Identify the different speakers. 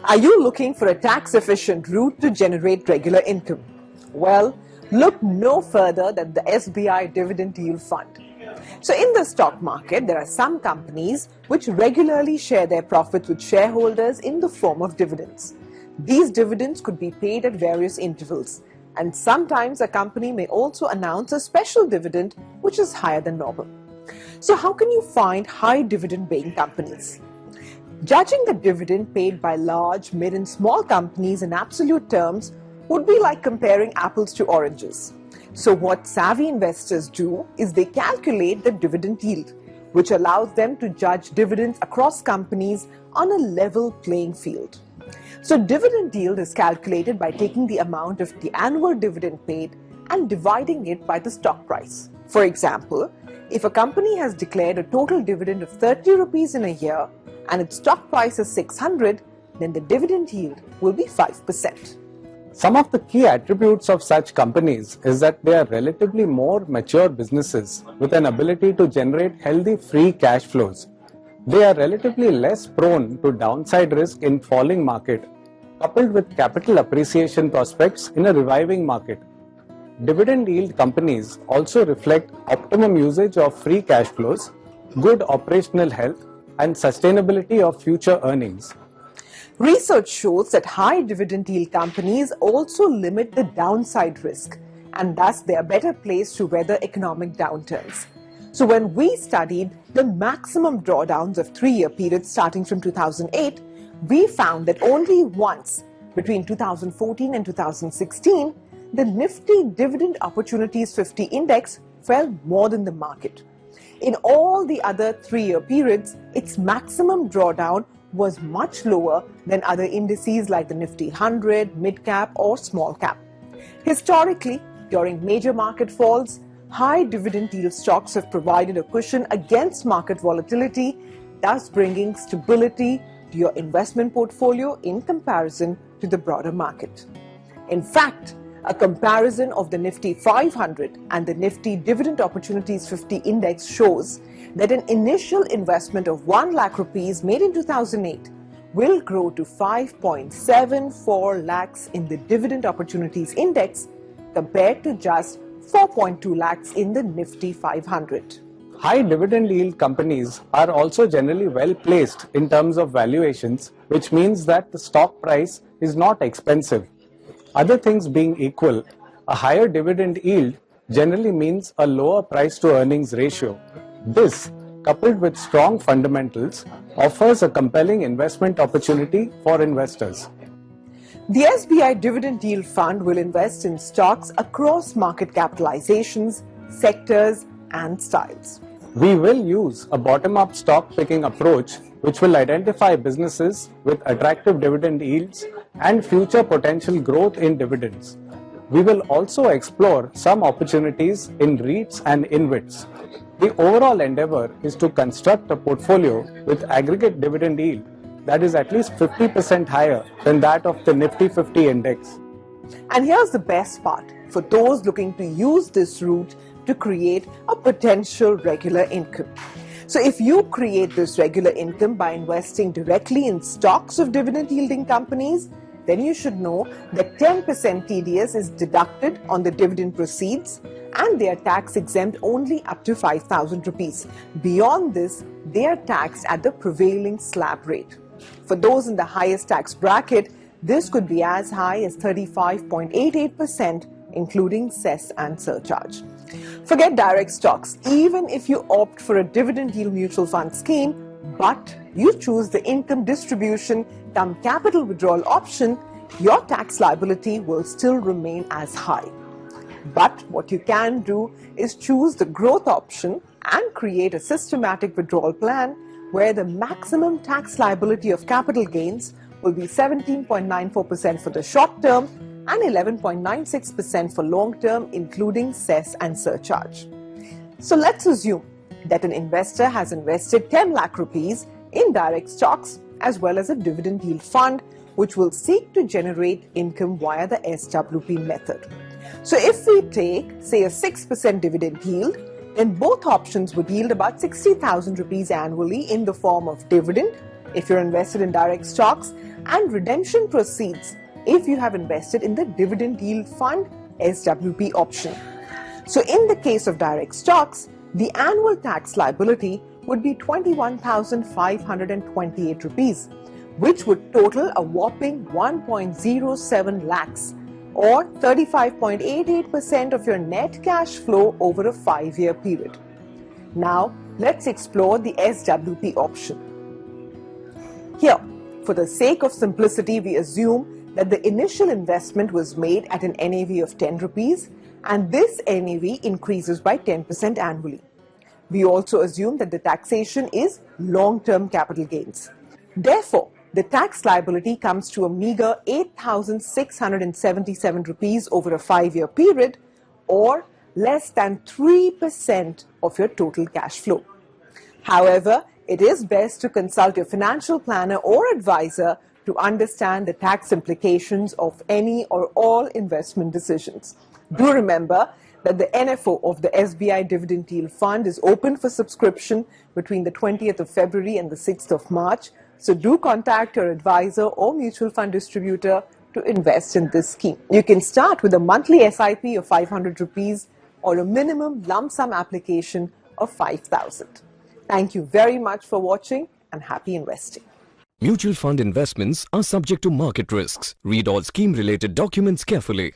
Speaker 1: Are you looking for a tax-efficient route to generate regular income? Well, look no further than the SBI Dividend Yield Fund. So in the stock market, there are some companies which regularly share their profits with shareholders in the form of dividends. These dividends could be paid at various intervals, and sometimes a company may also announce a special dividend which is higher than normal. So how can you find high dividend paying companies? Judging the dividend paid by large, mid and small companies in absolute terms would be like comparing apples to oranges. So what savvy investors do is they calculate the dividend yield, which allows them to judge dividends across companies on a level playing field. So dividend yield is calculated by taking the amount of the annual dividend paid and dividing it by the stock price. For example, if a company has declared a total dividend of 30 rupees in a year and its stock price is 600, then the dividend yield will be 5%.
Speaker 2: Some of the key attributes of such companies is that they are relatively more mature businesses with an ability to generate healthy free cash flows. They are relatively less prone to downside risk in falling market, coupled with capital appreciation prospects in a reviving market. Dividend yield companies also reflect optimum usage of free cash flows, good operational health, and sustainability of future earnings.
Speaker 1: Research shows that high dividend yield companies also limit the downside risk, and thus they are better placed to weather economic downturns. So when we studied the maximum drawdowns of 3-year periods starting from 2008, we found that only once, between 2014 and 2016, the Nifty Dividend Opportunities 50 Index fell more than the market. In all the other 3-year periods, its maximum drawdown was much lower than other indices like the Nifty 100, mid-cap or small-cap. Historically, during major market falls, high dividend yield stocks have provided a cushion against market volatility, thus bringing stability to your investment portfolio in comparison to the broader market. In fact, a comparison of the Nifty 500 and the Nifty Dividend Opportunities 50 Index shows that an initial investment of 1 lakh rupees made in 2008 will grow to 5.74 lakhs in the Dividend Opportunities Index compared to just 4.2 lakhs in the Nifty 500.
Speaker 2: High dividend yield companies are also generally well placed in terms of valuations, which means that the stock price is not expensive. Other things being equal, a higher dividend yield generally means a lower price to earnings ratio. This, coupled with strong fundamentals, offers a compelling investment opportunity for investors.
Speaker 1: The SBI Dividend Yield Fund will invest in stocks across market capitalizations, sectors, and styles.
Speaker 2: We will use a bottom-up stock picking approach which will identify businesses with attractive dividend yields and future potential growth in dividends. We will also explore some opportunities in REITs and InvITs. The overall endeavor is to construct a portfolio with aggregate dividend yield that is at least 50% higher than that of the Nifty 50 index.
Speaker 1: And here's the best part for those looking to use this route to create a potential regular income. So if you create this regular income by investing directly in stocks of dividend yielding companies, then you should know that 10% TDS is deducted on the dividend proceeds and they are tax exempt only up to 5,000 rupees. Beyond this, they are taxed at the prevailing slab rate. For those in the highest tax bracket, this could be as high as 35.88%, including cess and surcharge. Forget direct stocks. Even if you opt for a dividend yield mutual fund scheme, but you choose the income distribution cum capital withdrawal option, your tax liability will still remain as high. But what you can do is choose the growth option and create a systematic withdrawal plan where the maximum tax liability of capital gains will be 17.94% for the short term and 11.96% for long term, including cess and surcharge. So let's assume that an investor has invested 10 lakh rupees in direct stocks as well as a dividend yield fund, which will seek to generate income via the SWP method. So if we take, say, a 6% dividend yield, then both options would yield about 60,000 rupees annually in the form of dividend, if you're invested in direct stocks, and redemption proceeds if you have invested in the Dividend Yield Fund SWP option. So in the case of direct stocks, the annual tax liability would be 21,528 rupees, which would total a whopping 1.07 lakhs or 35.88% of your net cash flow over a 5-year period. Now, let's explore the SWP option. Here, for the sake of simplicity, we assume that the initial investment was made at an NAV of 10 rupees and this NAV increases by 10% annually. We also assume that the taxation is long-term capital gains. Therefore, the tax liability comes to a meager 8,677 rupees over a 5-year period, or less than 3% of your total cash flow. However, it is best to consult your financial planner or advisor to understand the tax implications of any or all investment decisions. Do remember that the NFO of the SBI Dividend Yield Fund is open for subscription between the 20th of February and the 6th of March. So do contact your advisor or mutual fund distributor to invest in this scheme. You can start with a monthly SIP of 500 rupees or a minimum lump sum application of 5,000. Thank you very much for watching and happy investing.
Speaker 3: Mutual fund investments are subject to market risks. Read all scheme-related documents carefully.